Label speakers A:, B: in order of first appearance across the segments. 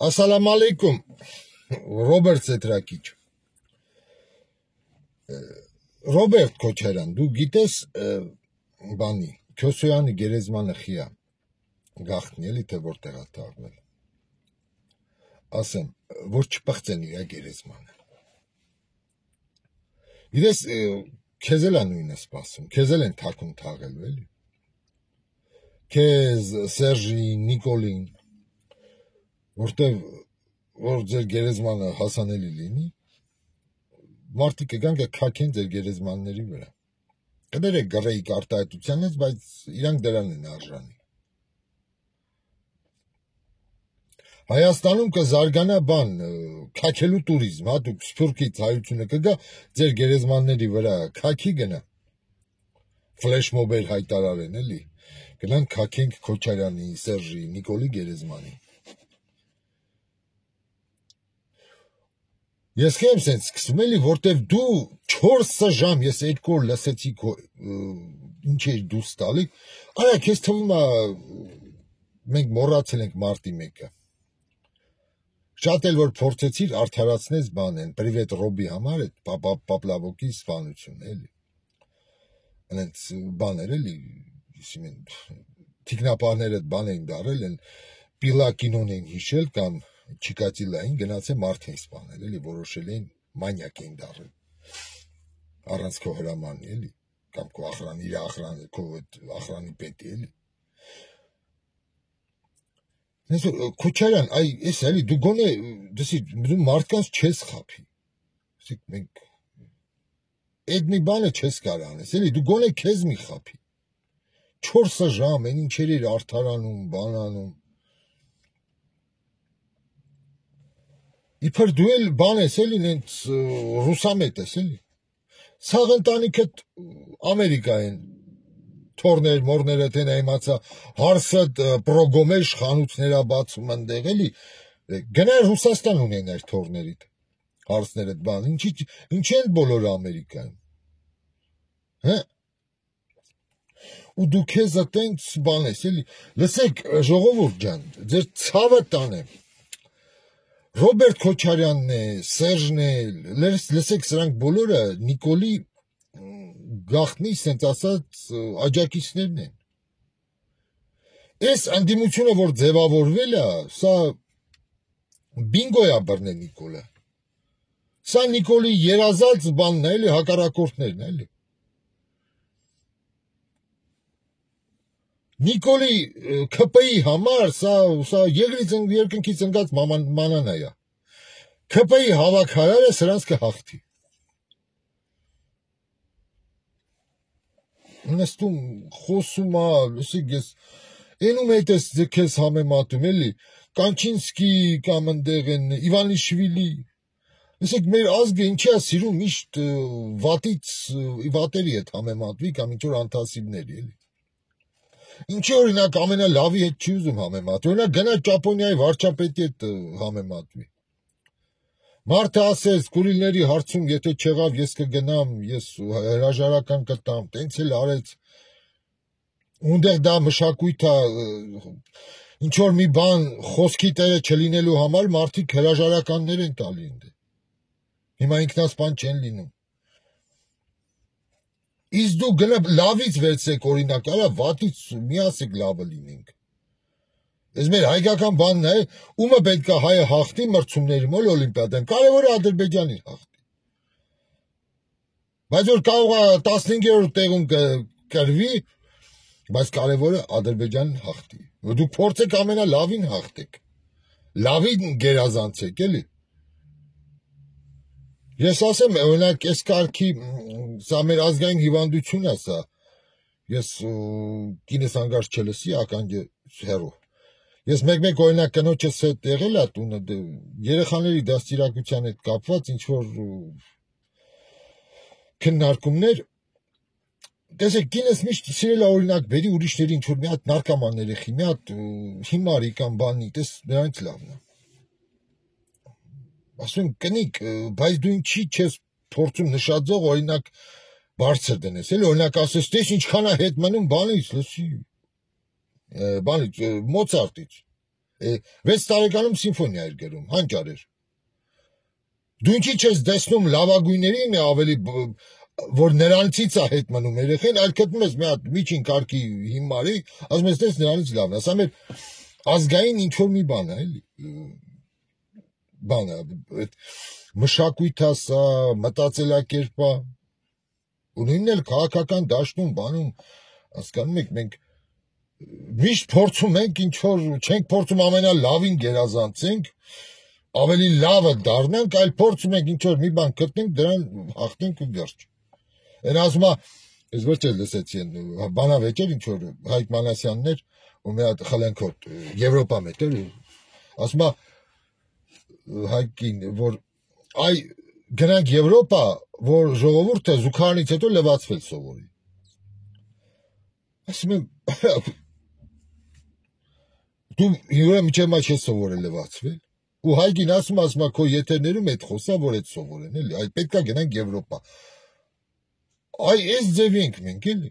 A: Ասալամ ալեյքում, Ռոբերտ Սետրակիչ։ Ռոբերտ Քոչարյան, դու գիտես բանի, Քյոսոյանի գերեզմանը խիա գախտնի էլի, թե որտեղ է թաղվել։ Ասեմ, որ չպղծեն իր գերեզմանը։ Գիտես, քեզ էլ նույնը սպասում, քեզ էլ են թաքուն թաղելու էլի։ Քեզ, Սերժին, Նիկոլին, որտեղ որ ձեր գերեզմանը հասանելի լինի, մարդիկ կգան կքաքեն ձեր գերեզմանների վրա։ Կներեք գռեիք արտահայտությանից, բայց իրանք դրան են արժանի։ Հայաստանում կզարգանա բան, քաքելու տուրիզմ, հա, դուք Սփյուռքից հայությունը կգա ձեր գերեզմանների վրա, քաքի գնա։ Ֆլեշ մոբել հայտարարեն, էլի։ Գնան քաքենք Քոչարյանի, Սերժի, Նիկոլի գերեզմանի։ Ես քեմ սենց սկսում էլի, որտեվ դու 4 ժամ ես 2 օր լսեցի ինչ էր դուրս տալի, արա քեզ թվում է մենք մոռացել ենք մարտի 1-ը։ Շատ էլ որ փորձեցիր արդարացնես բան են, պրիվետ Ռոբի համար այդ Պապլավոկի սպանություն էլի։ Այնց բաներ էլի, թիկնապահները բան էին դարել են, պիլա կինոն էին հիշել կամ Չիկատիլային գնացել մարդ էին սպանել, էլի որոշել էին մանյակ էին դարել։ Առանց քո հրամանի էլի, կամ քո ախրանի, իր ախրանի, քո ախրանի պետի էլի։ Քոչարյան, այ էս էլի դու գոնե դու մարդկանց չես խափի։ Ասեք մենք այդ մի բանը չես կարող անես, էլի դու գոնե քեզ մի խափի։ 4 ժամ են ինչեր էր արդարանում, բանանում։ Իբր դու էլ բան ես էլի նենց ռուսամետ ես էլի։ Սաղ ընտանիքդ Ամերիկա են թորներ, մորները տենա իմացա, հարսդ պրոգոմեշ խանութներա բացում ընդեղ էլի, գնա Ռուսաստան ունեն այդ թորներիդ, հարսներդ բան, ինչ են բոլորը Ամերիկայում, հա, ու դու քեզ տենց բան ես էլի, լսեք ժողովուրդ ջան, ձեր ցավը տանեմ, Ռոբերտ Քոչարյանն է, Սերժն է, լսեք սրանք բոլորը Նիկոլի գախնի սենց ասած աջակիցներն են։ Այս անդիմությունը, որ ձևավորվել է, սա բինգոյա բռնել Նիկոլը։ Սա Նիկոլի երազած բանն է, էլի հակառակորդներն է, էլի։ Նիկոլի ՔՊ-ի համար սա երկնքից ընկած մանանա է։ ՔՊ-ի հավաքարարը սրանց կհաղթի։ Նստում խոսում է, լսեք ես էնում հետ ես քեզ համեմատում էլի, Կանչինսկի կամ ընդեղ են Իվանիշվիլի։ Լսեք մեր ազգը ինչի է սիրում միշտ վատերի հետ համեմատվի կամ ինչ որ անտասիբների էլի։ Ինչի օրինակ ամենալավի հետ չի ուզում համեմատվի, օրինակ գնա Ճապոնիայի վարչապետի հետ համեմատվի։ Մարդը ասես Կուրիլների հարցում եթե չեղավ ես կգնամ, ես հրաժարական կտամ, տենց էլ արեց։ Ունդեղ դա մշակույթ է, ինչ որ մի բան խոսքի տերը չլինելու համար մարդիկ հրաժարականներ են տալի ինձ։ Հիմա ինքնասպան չեն լինում։ Իսկ դու գնա լավից վերցեք օրինակ, արա վատից մի ասեք լավը լինենք։ Ես մեր հայկական բանն է, ումը պետք է հայը հաղթի մրցումների մոլ օլիմպիադան, կարևորը Ադրբեջանի հաղթի։ Բայց որ կարող է 15-րդ տեղում կրվի, բայց կարևորը Ադրբեջանին հաղթի։ Դուք փորձեք ամենալավին հաղթեք։ Լավին գերազանցեք, էլի։ Ես ասեմ, օրինակ, այս կարգի, սա մեր ազգային հիվանդություն է սա, ես կինս անգարջ չլսի, ականջը հեռու, ես մեկ օրինակ կնոջս հետ եղել է տունը, երեխաների դաստիարակության հետ կապված, ինչ-որ քննարկումներ, տեսեք, կինս միշտ սիրել է օրինակ բերի ուրիշների ինչ-որ մի հատ նարկաման երեխի, մի հատ հիմարի կամ բանի, տես նրանց լավն է։ Ասում կնիկ, բայց դու ինչի չես փորձում նշաձող օրինակ բարձր դնես, էլի օրինակ ասես, տես ինչքան է հետ մնում բանից, լսի, բանից, Մոցարտից, 6 տարեկանում սիմֆոնիա էր գրում, հանճար էր։ Դու ինչի՞ չես տեսնում լավագույններին ավելի որ նրանցից է հետ մնում երեխեն, այլ գտնում ես մի հատ միջին կարգի հիմարի, ասում ես տես նրանից լավն է, ասա մեր ազգային ինչ որ մի բան է, էլի։ Բանը, այդ մշակույթ ասա, մտածելակերպ է, ու նույնն էլ քաղաքական դաշտում, բանում, հասկանում եք, մենք միշտ փորձում ենք ինչ որ չենք փորձում ամենալավին գերազանցենք, ավելի լավը դառնանք, այլ փորձում ենք ինչ որ մի բան գտնենք, դրան հաղթենք ու վերջ։ Այն ասում է, ես ոչ էլ լսեցի են բանավեճեր ինչ որ Հայկ Մանասյաններ ու մի հատ խլենքոտ Եվրոպա մետ էր, ասում է Հայկին, որ այ գնանք Եվրոպա, որ ժողովուրդը զուգարանից հետո լվացվել սովորի։ Ասում եմ, դու ուրեմն միջև մաչ ես սովորել լվացվել։ Ու Հայկին ասում է քո եթերներում այդ խոսա, որ այդ սովորեն, էլի, այ պետքա գնանք Եվրոպա։ Այ այս ձևի ենք մենք, էլի։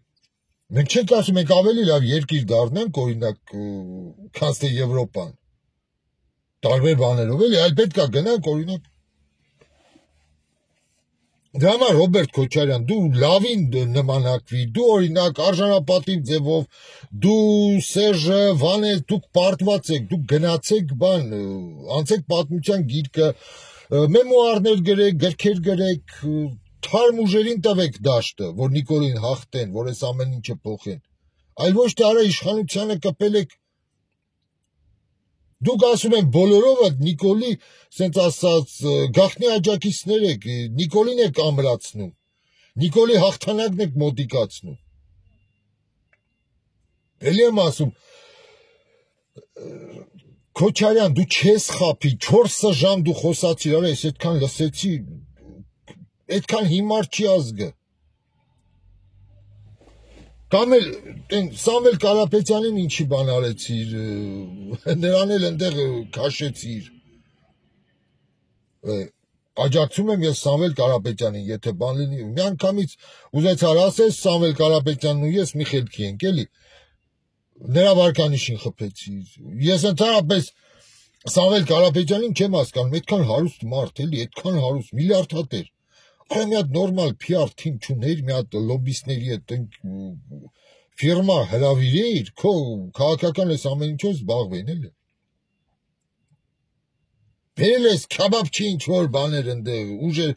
A: Մենք չենք ասում ենք ավելի լավ երկիր դառնանք, օրինակ, քան թե Եվրոպան։ Տարբեր բաներով, էլի, այլ պետքա գնանք, օրինակ։ Դրա համար Ռոբերտ Քոչարյան, դու լավին նմանակվի, դու օրինակ արժանապատիվ ձևով, դու Սերժը, Վանել, դուք պարտված եք, դուք գնացեք բան, անցեք պատմության գիրկը, մեմուարներ գրեք, գրքեր գրեք, թարմ ուժերին տվեք դաշտը, որ Նիկոլին հաղթեն, որ այս ամեն ինչը փոխեն։ Այլ ոչ թե արա իշխանությանը կպել եք։ Դուք ասում են բոլորովը Նիկոլի, սենց ասած, գաղտնի աջակիցներ եք, Նիկոլին եք ամրացնում, Նիկոլի հաղթանակն եք մոտիկացնում։ Էլի եմ ասում, Քոչարյան, դու չես խափի, 4 ժամ դու խոսացիր, արա ես այդքան լսեցի, այդքան հիմար չի ազգը։ Կամ էլ Սամվել Կարապետյանին ինչի բան արեցիր, նրան էլ ընդեղ քաշեցիր։ Աջակցում եմ ես Սամվել Կարապետյանին, եթե բան լինի, մի անգամից ուզեցար ասես Սամվել Կարապետյանն ու ես մի խելքի ենք, էլի։ Նրա վարկանիշին խփեցիր։ Ես ընդհանրապես Սամվել Կարապետյանին չեմ հասկանում, այդքան հարուստ մարդ, էլի, այդքան հարուստ, միլիարդատեր։ Այ մի հատ նորմալ PR թիմ չուներ, մի հատ լոբիստների հետ ֆիրմա հրավիրեիր, քո քաղաքական այս ամեն ինչով զբաղվեն, էլի։ Բերել ես քաբաբչի ինչ որ բաներ ընդեղ, ուժեր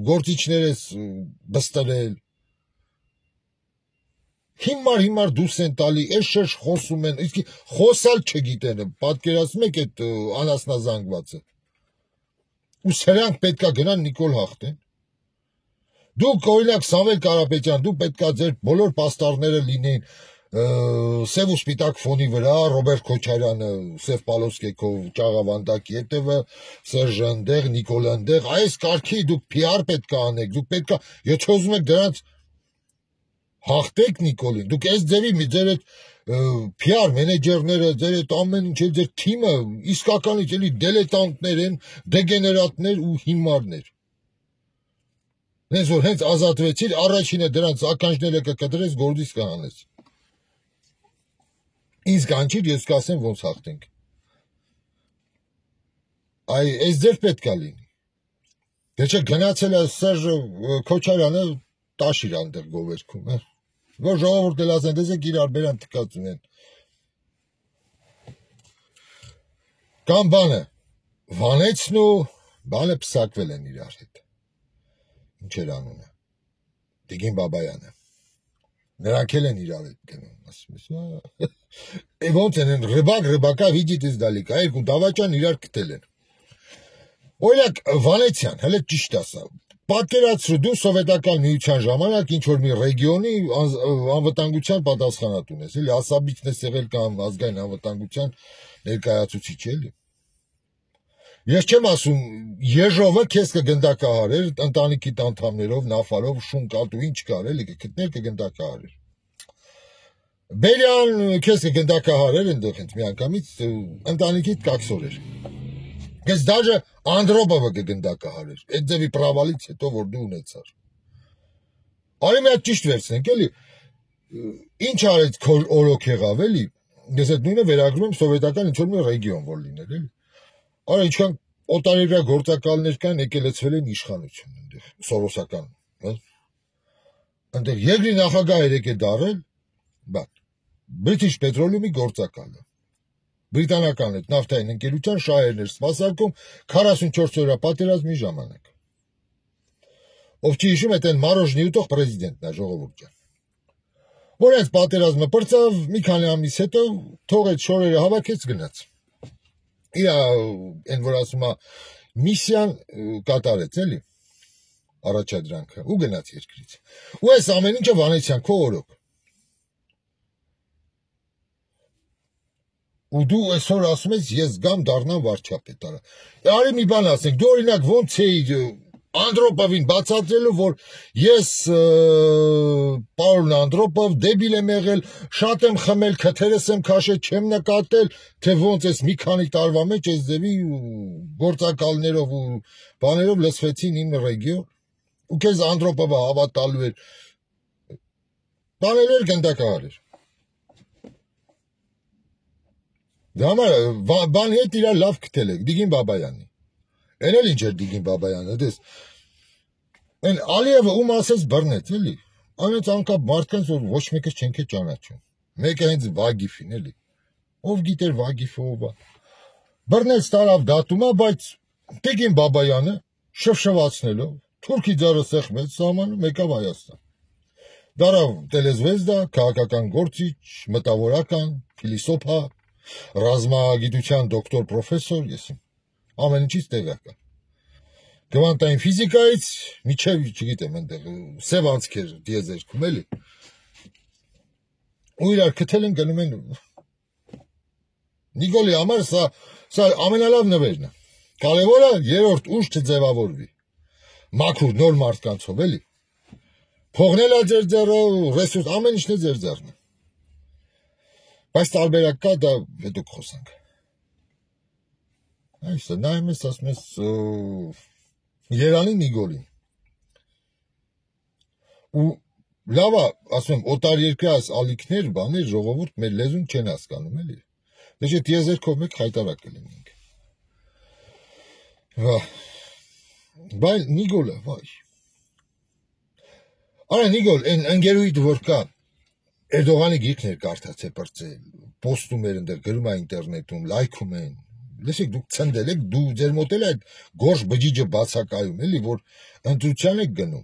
A: գործիչներ ես բստրել։ Հիմար դուրս են տալի, այս շեշ խոսում են, իսկ խոսալ չգիտեն, պատկերացնում եք այդ անասնազանգվածը։ Ու սրանք պետքա գնան Նիկոլ հաղթեն։ Դուք օրինակ Սամվել Կարապետյան, դու պետքա ձեր բոլոր պաստառները լինեն սև ու սպիտակ ֆոնի վրա, Ռոբերտ Քոչարյանը սև պալոսկեքով, ճաղավանդակի հետևը, Սերժը ընդեղ, Նիկոլը ընդեղ, այս կարգի դուք PR պետքա անեք, դուք պետքա, եթե ուզում եք դրանց հաղթեք Նիկոլին, դուք այս ձևի ձեր այդ PR մենեջերները, ձեր այդ ամեն ինչ, ձեր թիմը իսկականից էլի դելետանտներ են, դեգեներատներ ու հիմարներ։ Նենց որ հենց ազատվեցիր, առաջինը դրանց ականջները կկտրես, գործից կանես։ Ինձ կանչիր, ես կասեմ ոնց հաղթենք։ Այ այս ձև պետքա լինի։ Դե չէ գնացել է Սերժ Քոչարյանը տաշիր անտեղ գովերքում, որ ժողովուրդը լազեն, դեսեք իրար բերան թկած ունեն։ Կամ բանը, Վանեցն ու բանը պսակվել են իրար հետ։ Ինչ էր անունը, Տիգին Բաբայանը, նրանք էլ են իրար հետ գնում, ասում ես, ոնց են, ռբակա վիջիտ ես դալիք, երկու դավաճան իրար կտել են։ Օրինակ Վանեցյան, հələ ճիշտ ասա, պատկերացրու դու սովետական միության ժամանակ ինչ-որ մի ռեգիոնի անվտանգության պատասխանատուն ես, էլի, ասաբիչն ես եղել կամ ազգային անվտանգության ներկայացուցիչ, էլի։ Ես չեմ ասում, Եժովը քեզ կգնդակահարեր, ընտանիքիդ անդամներով, նավարով, շուն կատու, ինչ կար, էլի, կգտներ կգնդակահարեր։ Բերյան քեզ կգնդակահարեր ընդեղ հենց մի անգամից, ընտանիքիդ կաքսորեր։ Քեզ դաժե Անդրոպովը կգնդակահարեր, այդ ձևի պրավալից հետո, որ դու ունեցար։ Արի մի հատ ճիշտ վերցնենք, էլի, ինչ արեց քո օրոք եղավ, էլի, ես այդ նույնը վերագրում եմ սովետական ինչ-որ մի ռեգիոն, որ լիներ, էլի։ Արա ինչքան օտարերկրյա գործակալներ կան, եկել լցվել են իշխանություն այնտեղ, սորոսական, հա։ Այնտեղ երկրի նախագահ եկել դարել, բա British Petroleum-ի գործակալը։ Բրիտանական այդ նավթային ընկերության շահերն էր սպասարկում 44 օրյա պատերազմի ժամանակ։ Ով չի հիշում, այդ այն Մարոժնի ուտող պրեզիդենտն է, ժողովուրդ ջան։ Որ այս պատերազմը պրծավ, մի քանի ամիս հետո թողեց շորերը հավաքեց գնաց։ Իր այն որ ասում է միսիան կատարեց, էլի, առաջադրանքը ու գնաց երկրից։ Ու այս ամեն ինչը Վանեցյան քո օրոք։ Ու դու այսօր ասում ես ես գամ դառնամ վարչապետ, արա։ Արի մի բան ասենք, դու օրինակ ոնց էի Անդրոպովին բացատրելու, որ ես պարոն Անդրոպով դեբիլ եմ եղել, շատ եմ խմել, քթերս եմ քաշել, չեմ նկատել, թե ոնց էս մի քանի տարվա մեջ այս ձևի գործակալներով ու բաներով լցվեցին իմ ռեգիոն, ու քեզ Անդրոպովը հավատալու էր, բաներ էր գնդակահար էր։ Դա համար բանի հետ իրա լավ գտել եք, Դիգին Բաբայանի։ Են էլ ինչ էր Դիգին Բաբայանը, դες Այն Ալիևը ում ասես բռնեց, էլի։ Անց անկապ մարդկանց որ ոչ մեկը չենք է ճանաչում։ Մեկը հենց Վագիֆին, էլի։ Ով գիտեր Վագիֆը ով է։ Բռնեց տարավ դատումա, բայց Տիկին Բաբայանը շվշվացնելով թուրքի ձարը սեղմեց սահմանում եկավ Հայաստան։ Դարավ տելեզվեզդա, քաղաքական գործիչ, մտավորական, փիլիսոփա, ռազմագիտության դոկտոր պրոֆեսոր, եսիմ։ Ամեն ինչից տեղյակ է։ Կվանտային ֆիզիկայից միջև, չգիտեմ, այնտեղ սև անցքեր դիեզերքում, էլի։ Ու իրար քթել են գնում են Նիկոլի համար սա ամենալավ նվերն է։ Կարևորը երրորդ ուժ չձևավորվի։ Մաքուր նոր մարդկանցով, էլի։ Փողնել է ձեր ձեռը, ռեսուրս, ամեն ինչն է ձեր ձեռն է։ Բայց տարբերակ կա, դա հետո կխոսանք։ Այսը նայում ես, ասում ես Երանի Նիկոլին։ Ու լավ է, ասում եմ, օտար երկրի այս ալիքներ, բաներ, ժողովուրդ մեր լեզուն չեն հասկանում, էլի։ Դե չէ տիեզերքով մեկ խայտարակ կլինենք։ Վա։ Բայց Նիկոլը, վայ։ Արա Նիկոլ, այն ընկերուհիդ որ կա, Էրդողանի գիրքներ կարդաց է պրծել, պոստում էր այնտեղ, գրում է ինտերնետում, լայքում են։ Լսեք, դուք ցնդել եք, դու ձեր մոտ էլ այդ գորշ բջիջը բացակայում, էլի, որ ընտրության եք գնում։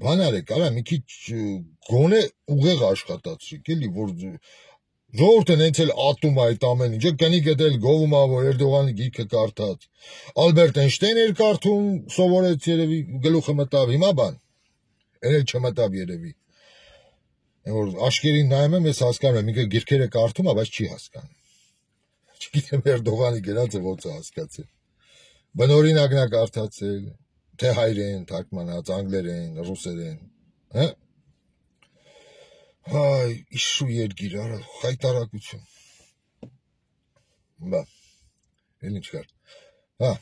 A: Բան արեք, արա մի քիչ գոնե ուղեղ աշխատացրիք, էլի, որ ժողովուրդը նենց էլ ատում է այդ ամեն ինչը, կնի գտել գովում է, որ Էրդողանի գիրքը կարդաց։ Ալբերտ Էյնշտեյն էր կարդում, սովորեց երևի, գլուխը մտավ, հիմա բան։ Էլ չմտավ երևի։ Որ աշկերին նայում եմ, ես հասկանում եմ, ինքը գիրքերը կարդում է, բայց չի հասկանում։ Չգիտեմ Էրդողանի գրածը ոնց է հասկացել։ Բնօրինակն է կարդացել, թե հայերեն, թարգմանած, անգլերեն, ռուսերեն, հա։ Հայ, իշու երգիր, արա, խայտարակություն։ Բա, էլ ինչ կար։ Հա,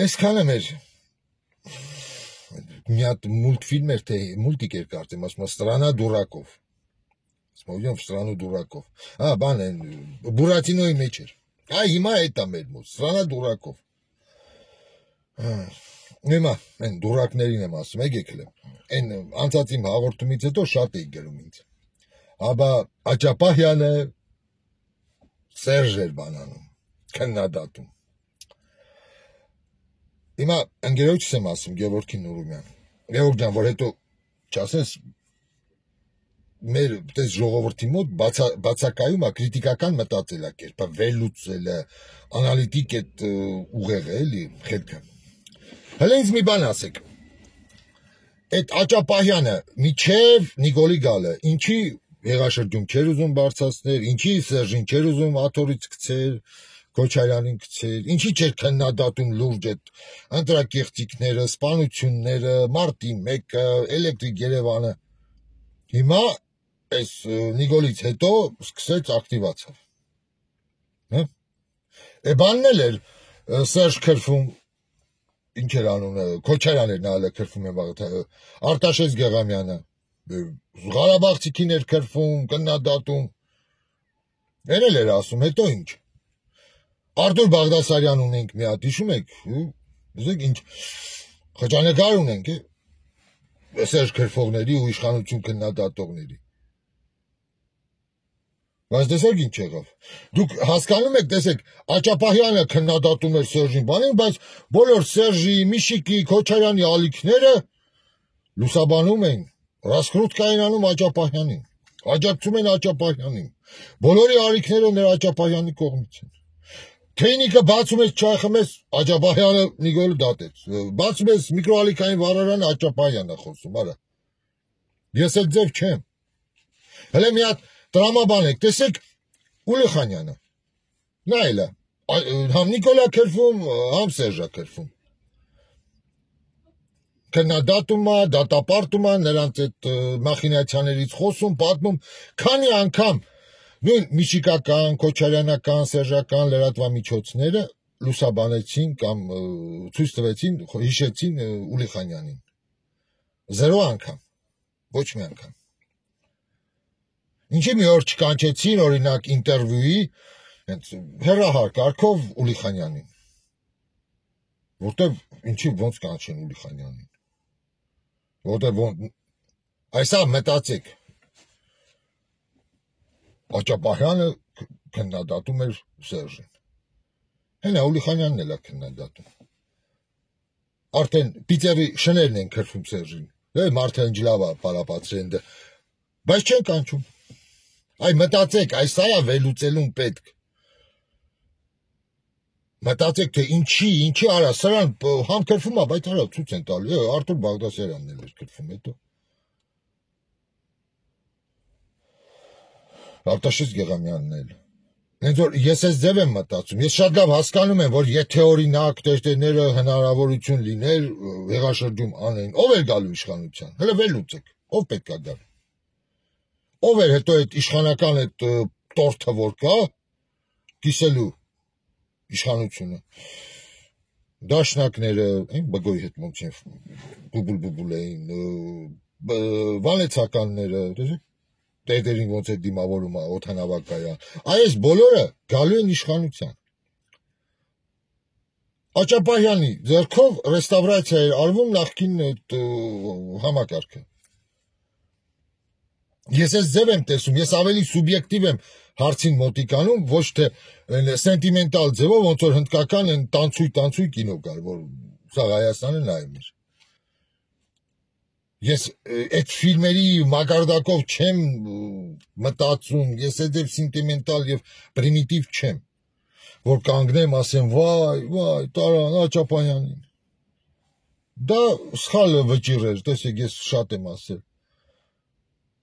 A: այսքանը մեր մի հատ մուլտֆիլմ էր, թե մուլտիկ էր կարծեմ, ասում է Ստրանա դուրակով։ Ասում Ստրանա դուրակով։ Հա, բան են, Բուրատինոյի մեջ էր։ Այ հիմա այդ է մեր մոտ, Ստրանա դուրակով։ Հիմա, այն դուրակներին եմ ասում, եկեք էլ եմ։ Այն անցած իմ հաղորդումից հետո շատ էի գրում ինձ։ Աբա Աճապահյանը Սերժ էր բանանում, քննադատում։ Հիմա ընկերոջս եմ ասում, Գևորգին Նուրումյան։ Գևորգ ջան, որ հետո չասես մեր տես ժողովրդի մոտ բացակայում է քրիտիկական մտածելակերպը, վերլուծելը, անալիտիկ այդ ուղեղը, էլի, խելքը։ Հələ ինձ մի բան ասեք։ Այդ Աճապահյանը միջև Նիկոլի գալը, ինչի հեղաշրջում չէր ուզում բարձրացնել, ինչի Սերժին չէր ուզում աթոռից գցել, Քոչարյանին գցել, ինչի չէր քննադատում լուրջ այդ ընտրակեղծիքները, սպանությունները, մարտի 1-ը, էլեկտրիկ Երևանը։ Հիմա այս Նիկոլից հետո սկսեց ակտիվացավ։ Հա։ Բանն էլ էր Սերժ քրվում, ինչ էր անունը, Քոչարյանն էր նայել քրվում է վաղը, Արտաշես Գեղամյանը, Ղարաբաղցիքին էր քրվում, կննադատում, Երել էր ասում, հետո ինչ։ Արտուր Բաղդասարյան ունենք մի հատ, հիշում եք, դուք ինչ խճանկար ունենք, Սերժ Քրֆողների ու իշխանություն քննադատողների։ Բայց տեսեք ինչ եղավ։ Դուք հասկանում եք, տեսեք, Աճապահյանը քննադատում էր Սերժին բանին, բայց բոլոր Սերժի, Միշիկի, Քոչարյանի ալիքները լուսաբանում էին, ռասկրուտկա էին անում Աճապահյանին, աջակցում են Աճապահյանին։ Բոլորի ալիքները նրա Աճապահյանի կողմից են։ Թեյնիկը բացում ես չայ խմես, Աճապահյանը Նիկոլ դատեց։ Բացում ես միկրոալիքային վառարանը, Աճապահյանն է խոսում, արա։ Ես էլ ձև չեմ։ Հələ մի հատ տրամաբան եք, տեսեք Ուլիխանյանը։ Նայել է, համ Նիկոլա քրվում, համ Սերժա քրվում։ Քննադատում է, դատապարտում է, նրանց այդ մախինացիաներից խոսում, պատմում, քանի անգամ նույն Միշիկական, Քոչարյանական, Սերժական լրատվամիջոցները լուսաբանեցին կամ ցույց տվեցին, հիշեցին Ուլիխանյանին։ 0 անգամ, ոչ մի անգամ։ Ինչի մի օր չկանչեցին, օրինակ ինտերվյուի, հեռահար կարգով Ուլիխանյանին։ Որտեվ ինչի ոնց կանչեն Ուլիխանյանին։ Որտեվ այսա մտածեք։ Աճապահյանը քննադատում էր Սերժին։ Հենա Ուլիխանյանն էլ է քննադատում։ Արդեն պիծերի շներն են քրվում Սերժին։ Մարդը ընջլավա պարապացրեն դե։ Բայց չեն կանչում։ Այ մտածեք, այս այա վերլուծելուն պետք։ Մտածեք, թե ինչի արա, սրան համ քրվում է, բայց արա ցույց են տալի, Արտուր Բաղդասարյանն էլ էր քրվում հետո։ Արտաշես Գեղամյանն էլ։ Հենց որ ես այս ձև եմ մտածում, ես շատ լավ հասկանում եմ, որ եթե օրինակ տերտերները հնարավորություն լիներ, հեղաշրջում անեին, ով էր գալու իշխանության, հələ վերլուծեք, ով պետք է գար։ Ով էր հետո այդ իշխանական այդ տորթը որ կա, կիսելու իշխանությունը։ Դաշնակները, բգոյի հետ ոնց են բուբուլ էին, վանեցականները, տեսեք, տերտերին ոնց է դիմավորում օդանավակայան։ Այս բոլորը գալու են իշխանության։ Աճապահյանի ձեռքով ռեստավրացիա էր արվում նախկին այդ համակարգը։ Ես այս ձև եմ տեսում, ես ավելի սուբյեկտիվ եմ հարցին մոտիկանում, ոչ թե սենտիմենտալ ձևով, ոնց որ հնդկական են տանցույ կինո կար, որ սա Հայաստանը նայում էր։ Ես այդ ֆիլմերի մակարդակով չեմ մտածում, ես այդպես սենտիմենտալ եւ պրիմիտիվ չեմ, որ կանգնեմ, ասեմ, վայ, տարան Աճապահյանին։ Դա սխալ վճիռ էր, տեսեք, ես շատ եմ ասել։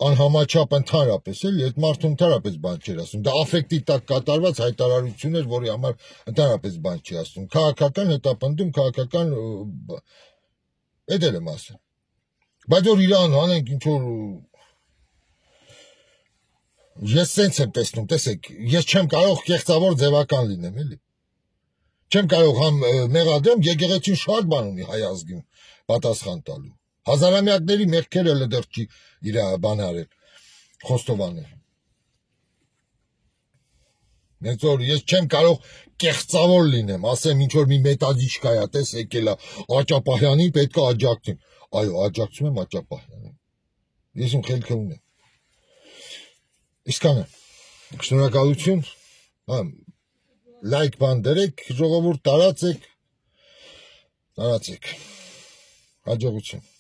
A: Անհամաչափ ընդհանրապես էլի, այդ մարդը ընդհանրապես բան չէր ասում, դա աֆեկտի տակ կատարված հայտարարություն էր, որի համար ընդհանրապես բան չի ասում, քաղաքական հետապնդում, քաղաքական այդ էլ եմ ասել, բայց որ իրան անենք ինչ-որ ես սենց եմ տեսնում, տեսեք, ես չեմ կարող կեղծավոր ձևական լինեմ, էլի, չեմ կարող համ մեղադրեմ, եկեղեցին շատ բան ունի հայ ազգին պատասխան տալու, հազարամյակների մեղքերը դեռ չի իր բան արել, խոստովանել։ Հենց որ ես չեմ կարող կեղծավոր լինեմ, ասեմ ինչ որ մի մետադիչ կայա, տես եկել է Աճապահյանին պետք է աջակցեմ։ Այո, աջակցում եմ Աճապահյանին։ Ես իմ խելքը ունեմ։ Իսկանը, շնորհակալություն, լայք բան դրեք, ժողովուրդ տարածեք, հաջողություն։